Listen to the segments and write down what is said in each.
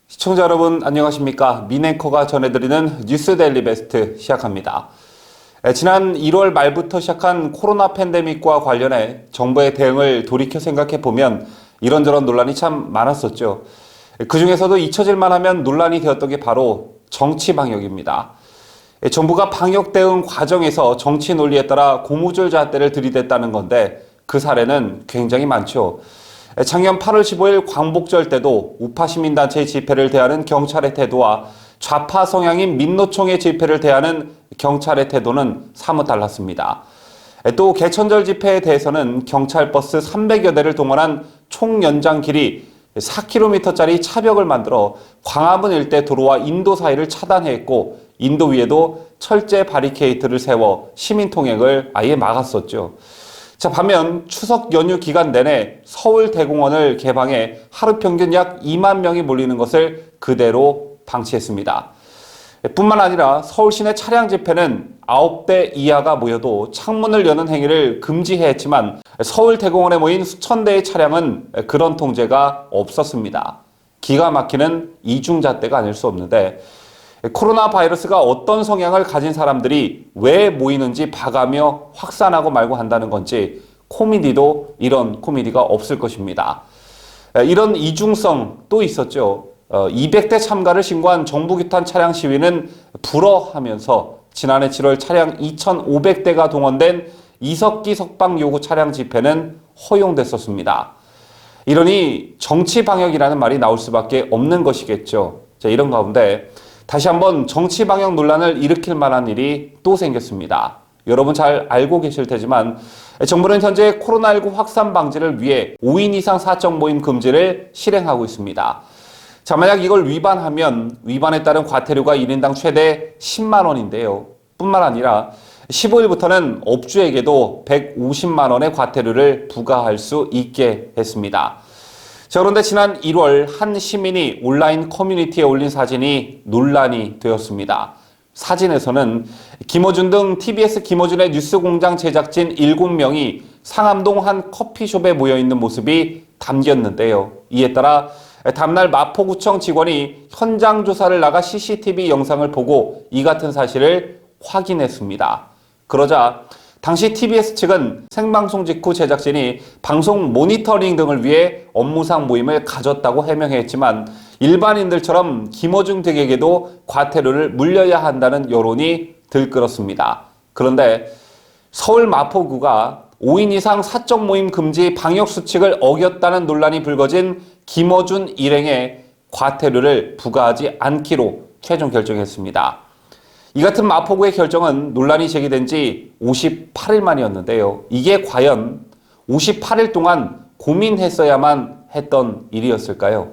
시청자 여러분 안녕하십니까? 민앵커가 전해드리는 뉴스 데일리 베스트 시작합니다. 지난 1월 말부터 시작한 코로나 팬데믹과 관련해 정부의 대응을 돌이켜 생각해 보면 이런저런 논란이 참 많았었죠. 그 중에서도 잊혀질만 하면 논란이 되었던 게 바로 정치 방역입니다. 정부가 방역 대응 과정에서 정치 논리에 따라 고무줄 잣대를 들이댔다는 건데 그 사례는 굉장히 많죠. 작년 8월 15일 광복절 때도 우파 시민단체의 집회를 대하는 경찰의 태도와 좌파 성향인 민노총의 집회를 대하는 경찰의 태도는 사뭇 달랐습니다. 또 개천절 집회에 대해서는 경찰버스 300여 대를 동원한 총 연장 길이 4km짜리 차벽을 만들어 광화문 일대 도로와 인도 사이를 차단했고 인도 위에도 철제 바리케이트를 세워 시민 통행을 아예 막았었죠. 자, 반면 추석 연휴 기간 내내 서울대공원을 개방해 하루 평균 약 2만 명이 몰리는 것을 그대로 방치했습니다. 뿐만 아니라 서울 시내 차량 집회는 9대 이하가 모여도 창문을 여는 행위를 금지해야 했지만 서울대공원에 모인 수천 대의 차량은 그런 통제가 없었습니다. 기가 막히는 이중잣대가 아닐 수 없는데 코로나 바이러스가 어떤 성향을 가진 사람들이 왜 모이는지 봐가며 확산하고 말고 한다는 건지 코미디도 이런 코미디가 없을 것입니다. 이런 이중성 또 있었죠. 200대 참가를 신고한 정부 규탄 차량 시위는 불허하면서 지난해 7월 차량 2,500대가 동원된 이석기 석방 요구 차량 집회는 허용됐었습니다. 이러니 정치 방역이라는 말이 나올 수밖에 없는 것이겠죠. 자, 이런 가운데 다시 한번 정치 방역 논란을 일으킬 만한 일이 또 생겼습니다. 여러분 잘 알고 계실 테지만 정부는 현재 코로나19 확산 방지를 위해 5인 이상 사적 모임 금지를 실행하고 있습니다. 자, 만약 이걸 위반하면 위반에 따른 과태료가 1인당 최대 10만 원인데요. 뿐만 아니라 15일부터는 업주에게도 150만 원의 과태료를 부과할 수 있게 했습니다. 자, 그런데 지난 1월 한 시민이 온라인 커뮤니티에 올린 사진이 논란이 되었습니다. 사진에서는 김어준 등 TBS 김어준의 뉴스공장 제작진 7명이 상암동 한 커피숍에 모여있는 모습이 담겼는데요. 이에 따라 다음날 마포구청 직원이 현장 조사를 나가 CCTV 영상을 보고 이 같은 사실을 확인했습니다. 그러자 당시 TBS 측은 생방송 직후 제작진이 방송 모니터링 등을 위해 업무상 모임을 가졌다고 해명했지만 일반인들처럼 김어준 등에게도 과태료를 물려야 한다는 여론이 들끓었습니다. 그런데 서울 마포구가 5인 이상 사적 모임 금지 방역수칙을 어겼다는 논란이 불거진 김어준 일행에 과태료를 부과하지 않기로 최종 결정했습니다. 이 같은 마포구의 결정은 논란이 제기된 지 58일 만이었는데요. 이게 과연 58일 동안 고민했어야만 했던 일이었을까요?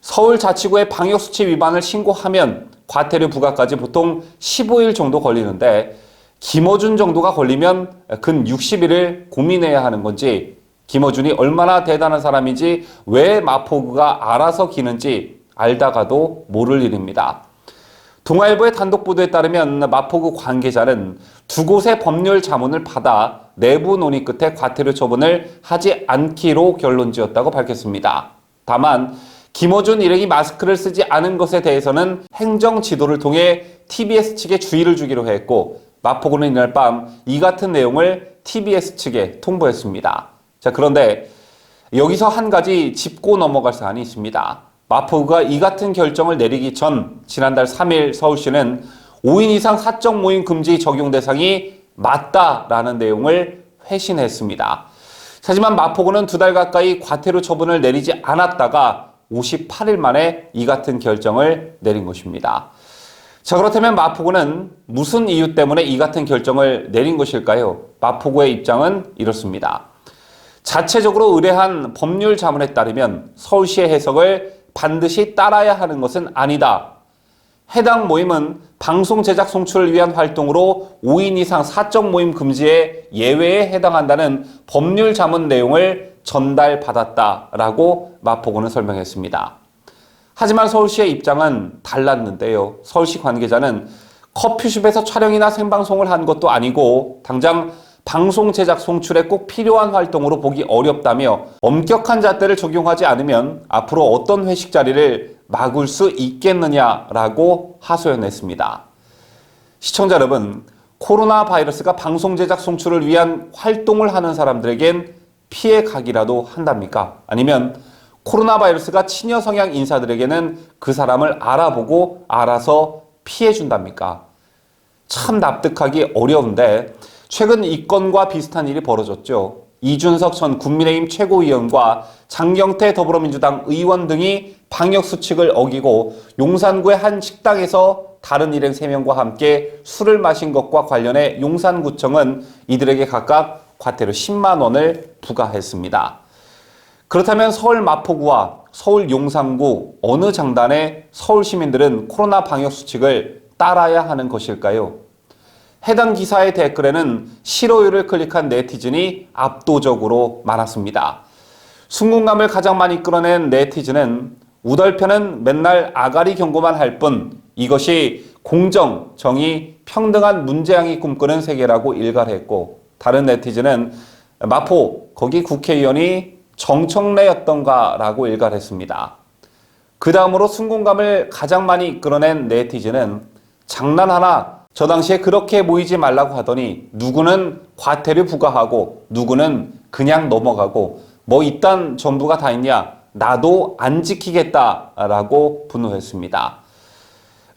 서울자치구의 방역수칙 위반을 신고하면 과태료 부과까지 보통 15일 정도 걸리는데 김어준 정도가 걸리면 근 60일을 고민해야 하는 건지 김어준이 얼마나 대단한 사람인지 왜 마포구가 알아서 기는지 알다가도 모를 일입니다. 동아일보의 단독 보도에 따르면 마포구 관계자는 두 곳의 법률 자문을 받아 내부 논의 끝에 과태료 처분을 하지 않기로 결론지었다고 밝혔습니다. 다만 김어준 일행이 마스크를 쓰지 않은 것에 대해서는 행정 지도를 통해 TBS 측에 주의를 주기로 했고 마포구는 이날 밤 이 같은 내용을 TBS 측에 통보했습니다. 자, 그런데 여기서 한 가지 짚고 넘어갈 사안이 있습니다. 마포구가 이 같은 결정을 내리기 전 지난달 3일 서울시는 5인 이상 사적 모임 금지 적용 대상이 맞다라는 내용을 회신했습니다. 하지만 마포구는 2달 가까이 과태료 처분을 내리지 않았다가 58일 만에 이 같은 결정을 내린 것입니다. 자, 그렇다면 마포구는 무슨 이유 때문에 이 같은 결정을 내린 것일까요? 마포구의 입장은 이렇습니다. 자체적으로 의뢰한 법률 자문에 따르면 서울시의 해석을 반드시 따라야 하는 것은 아니다. 해당 모임은 방송 제작 송출을 위한 활동으로 5인 이상 사적 모임 금지에 예외에 해당한다는 법률 자문 내용을 전달받았다라고 마포구는 설명했습니다. 하지만 서울시의 입장은 달랐는데요. 서울시 관계자는 커피숍에서 촬영이나 생방송을 한 것도 아니고 당장 방송 제작 송출에 꼭 필요한 활동으로 보기 어렵다며 엄격한 잣대를 적용하지 않으면 앞으로 어떤 회식 자리를 막을 수 있겠느냐라고 하소연했습니다. 시청자 여러분, 코로나 바이러스가 방송 제작 송출을 위한 활동을 하는 사람들에겐 피해 가기라도 한답니까? 아니면 코로나 바이러스가 친여 성향 인사들에게는 그 사람을 알아보고 알아서 피해 준답니까? 참 납득하기 어려운데 최근 이 건과 비슷한 일이 벌어졌죠. 이준석 전 국민의힘 최고위원과 장경태 더불어민주당 의원 등이 방역수칙을 어기고 용산구의 한 식당에서 다른 일행 3명과 함께 술을 마신 것과 관련해 용산구청은 이들에게 각각 과태료 10만 원을 부과했습니다. 그렇다면 서울 마포구와 서울 용산구 어느 장단의 서울 시민들은 코로나 방역수칙을 따라야 하는 것일까요? 해당 기사의 댓글에는 싫어요를 클릭한 네티즌이 압도적으로 많았습니다. 순공감을 가장 많이 끌어낸 네티즌은 우덜편은 맨날 아가리 경고만 할 뿐 이것이 공정, 정의, 평등한 문재양이 꿈꾸는 세계라고 일갈했고 다른 네티즌은 마포, 거기 국회의원이 정청래였던가라고 일갈했습니다. 그 다음으로 순공감을 가장 많이 이끌어낸 네티즌은 장난하나 저 당시에 그렇게 모이지 말라고 하더니 누구는 과태료 부과하고 누구는 그냥 넘어가고 뭐 이딴 전부가 다 있냐 나도 안 지키겠다라고 분노했습니다.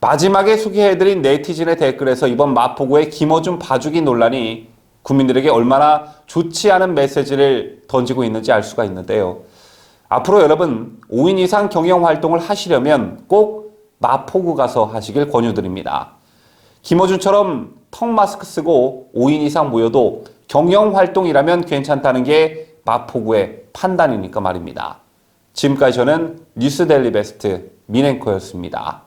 마지막에 소개해드린 네티즌의 댓글에서 이번 마포구의 김어준 봐주기 논란이 국민들에게 얼마나 좋지 않은 메시지를 던지고 있는지 알 수가 있는데요. 앞으로 여러분 5인 이상 경영 활동을 하시려면 꼭 마포구 가서 하시길 권유드립니다. 김어준처럼 턱 마스크 쓰고 5인 이상 모여도 경영 활동이라면 괜찮다는 게 마포구의 판단이니까 말입니다. 지금까지 저는 뉴스데일리 베스트 민앵커였습니다.